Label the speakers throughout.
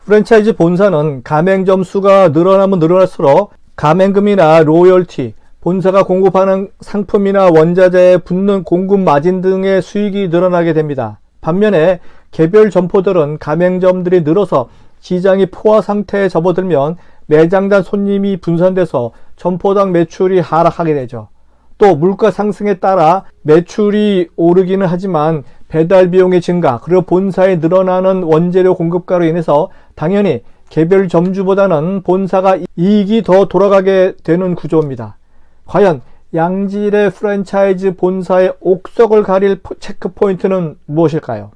Speaker 1: 프랜차이즈 본사는 가맹점 수가 늘어나면 늘어날수록 가맹금이나 로열티, 본사가 공급하는 상품이나 원자재에 붙는 공급 마진 등의 수익이 늘어나게 됩니다. 반면에 개별 점포들은 가맹점들이 늘어서 시장이 포화 상태에 접어들면 매장단 손님이 분산돼서 점포당 매출이 하락하게 되죠. 또 물가 상승에 따라 매출이 오르기는 하지만 배달 비용의 증가, 그리고 본사에 늘어나는 원재료 공급가로 인해서 당연히 개별 점주보다는 본사가 이익이 더 돌아가게 되는 구조입니다. 과연 양질의 프랜차이즈 본사의 옥석을 가릴 체크 포인트는 무엇일까요?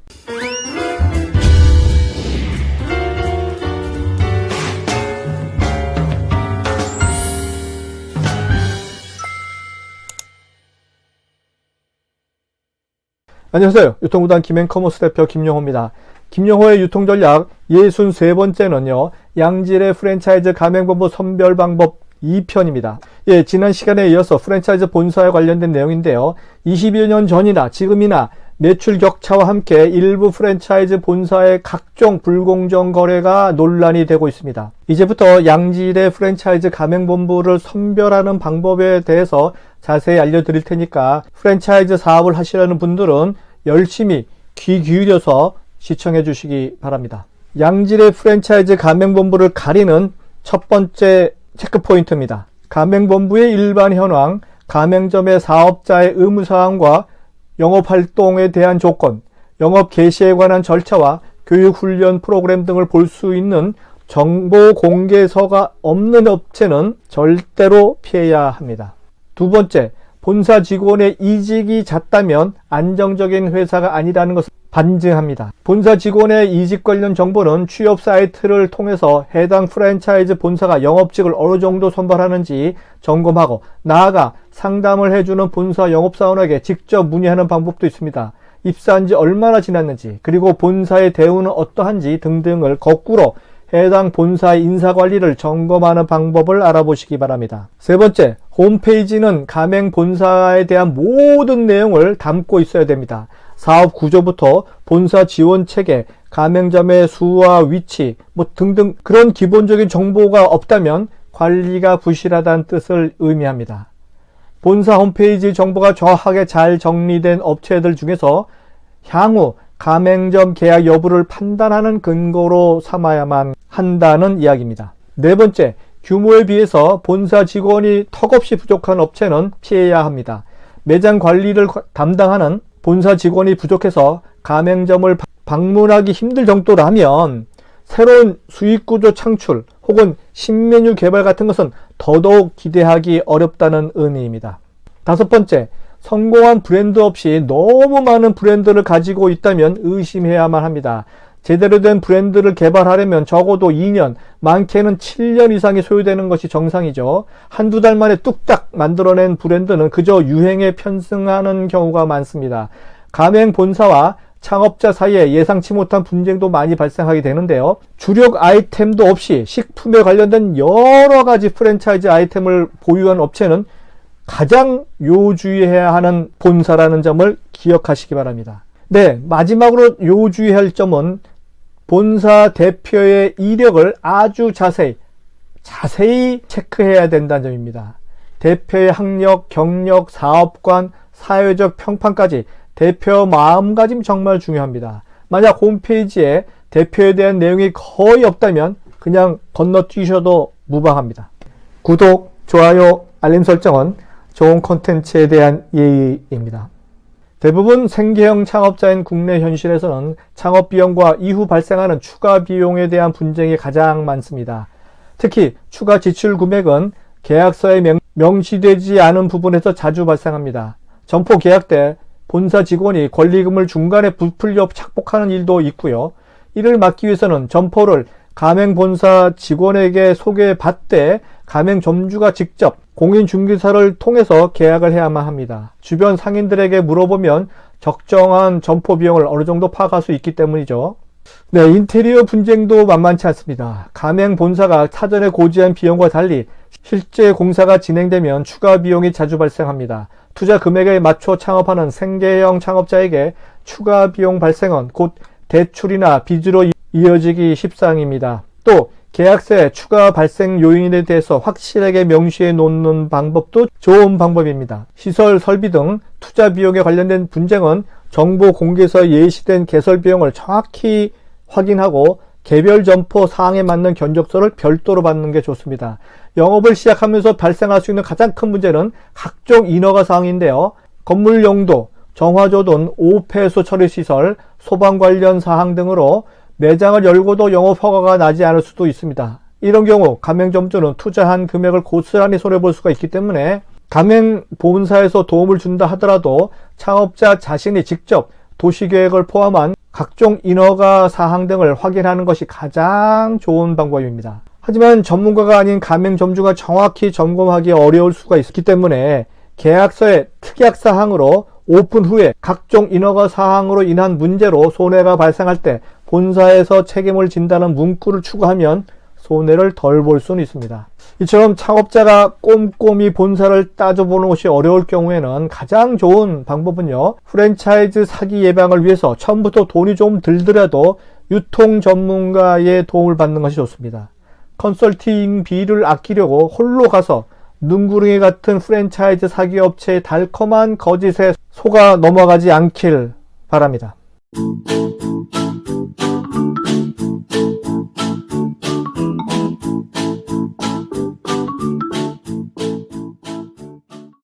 Speaker 1: 안녕하세요. 유통구단 김앤커머스 대표 김용호입니다. 김용호의 유통전략 63번째는요. 양질의 프랜차이즈 가맹본부 선별 방법 2편입니다. 예, 지난 시간에 이어서 프랜차이즈 본사에 관련된 내용인데요. 20여 년 전이나 지금이나 매출 격차와 함께 일부 프랜차이즈 본사의 각종 불공정 거래가 논란이 되고 있습니다. 이제부터 양질의 프랜차이즈 가맹본부를 선별하는 방법에 대해서 자세히 알려드릴 테니까 프랜차이즈 사업을 하시려는 분들은 열심히 귀 기울여서 시청해 주시기 바랍니다. 양질의 프랜차이즈 가맹본부를 가리는 첫 번째 체크포인트입니다. 가맹본부의 일반 현황, 가맹점의 사업자의 의무사항과 영업활동에 대한 조건, 영업 개시에 관한 절차와 교육훈련 프로그램 등을 볼 수 있는 정보 공개서가 없는 업체는 절대로 피해야 합니다. 두 번째, 본사 직원의 이직이 잦다면 안정적인 회사가 아니라는 것을 반증합니다. 본사 직원의 이직 관련 정보는 취업 사이트를 통해서 해당 프랜차이즈 본사가 영업직을 어느 정도 선발하는지 점검하고 나아가 상담을 해주는 본사 영업사원에게 직접 문의하는 방법도 있습니다. 입사한 지 얼마나 지났는지, 그리고 본사의 대우는 어떠한지 등등을 거꾸로 해당 본사의 인사관리를 점검하는 방법을 알아보시기 바랍니다. 세 번째, 홈페이지는 가맹 본사에 대한 모든 내용을 담고 있어야 됩니다. 사업 구조부터 본사 지원 체계, 가맹점의 수와 위치 등등 그런 기본적인 정보가 없다면 관리가 부실하다는 뜻을 의미합니다. 본사 홈페이지 정보가 정확하게 잘 정리된 업체들 중에서 향후 가맹점 계약 여부를 판단하는 근거로 삼아야만 한다는 이야기입니다. 네 번째, 규모에 비해서 본사 직원이 턱없이 부족한 업체는 피해야 합니다. 매장 관리를 담당하는 본사 직원이 부족해서 가맹점을 방문하기 힘들 정도라면 새로운 수익구조 창출 혹은 신메뉴 개발 같은 것은 더더욱 기대하기 어렵다는 의미입니다. 다섯 번째, 성공한 브랜드 없이 너무 많은 브랜드를 가지고 있다면 의심해야만 합니다. 제대로 된 브랜드를 개발하려면 적어도 2년, 많게는 7년 이상이 소요되는 것이 정상이죠. 한두 달 만에 뚝딱 만들어낸 브랜드는 그저 유행에 편승하는 경우가 많습니다. 가맹 본사와 창업자 사이에 예상치 못한 분쟁도 많이 발생하게 되는데요. 주력 아이템도 없이 식품에 관련된 여러 가지 프랜차이즈 아이템을 보유한 업체는 가장 요주의해야 하는 본사라는 점을 기억하시기 바랍니다. 네, 마지막으로 요주의할 점은 본사 대표의 이력을 아주 자세히 체크해야 된다는 점입니다. 대표의 학력, 경력, 사업관, 사회적 평판까지 대표 마음가짐 정말 중요합니다. 만약 홈페이지에 대표에 대한 내용이 거의 없다면 그냥 건너뛰셔도 무방합니다. 구독, 좋아요, 알림 설정은 좋은 콘텐츠에 대한 예의입니다. 대부분 생계형 창업자인 국내 현실에서는 창업 비용과 이후 발생하는 추가 비용에 대한 분쟁이 가장 많습니다. 특히 추가 지출 금액은 계약서에 명시되지 않은 부분에서 자주 발생합니다. 점포 계약 때 본사 직원이 권리금을 중간에 부풀려 착복하는 일도 있고요. 이를 막기 위해서는 점포를 가맹 본사 직원에게 소개받되 가맹 점주가 직접 공인중개사를 통해서 계약을 해야만 합니다. 주변 상인들에게 물어보면 적정한 점포 비용을 어느 정도 파악할 수 있기 때문이죠. 네, 인테리어 분쟁도 만만치 않습니다. 가맹 본사가 사전에 고지한 비용과 달리 실제 공사가 진행되면 추가 비용이 자주 발생합니다. 투자 금액에 맞춰 창업하는 생계형 창업자에게 추가 비용 발생은 곧 대출이나 빚으로 이어지기 십상입니다. 또 계약서에 추가 발생 요인에 대해서 확실하게 명시해 놓는 방법도 좋은 방법입니다. 시설 설비 등 투자 비용에 관련된 분쟁은 정보 공개서에 예시된 개설 비용을 정확히 확인하고 개별 점포 사항에 맞는 견적서를 별도로 받는 게 좋습니다. 영업을 시작하면서 발생할 수 있는 가장 큰 문제는 각종 인허가 사항인데요. 건물 용도, 정화조돈, 오폐수 처리 시설, 소방 관련 사항 등으로 매장을 열고도 영업 허가가 나지 않을 수도 있습니다. 이런 경우 가맹점주는 투자한 금액을 고스란히 손해볼 수가 있기 때문에 가맹 본사에서 도움을 준다 하더라도 창업자 자신이 직접 도시계획을 포함한 각종 인허가 사항 등을 확인하는 것이 가장 좋은 방법입니다. 하지만 전문가가 아닌 가맹점주가 정확히 점검하기 어려울 수가 있기 때문에 계약서의 특약사항으로 오픈 후에 각종 인허가 사항으로 인한 문제로 손해가 발생할 때 본사에서 책임을 진다는 문구를 추가하면 손해를 덜 볼 수는 있습니다. 이처럼 창업자가 꼼꼼히 본사를 따져보는 것이 어려울 경우에는 가장 좋은 방법은요, 프랜차이즈 사기 예방을 위해서 처음부터 돈이 좀 들더라도 유통 전문가의 도움을 받는 것이 좋습니다. 컨설팅비를 아끼려고 홀로 가서 눈구렁이 같은 프랜차이즈 사기 업체의 달콤한 거짓에 속아 넘어가지 않길 바랍니다.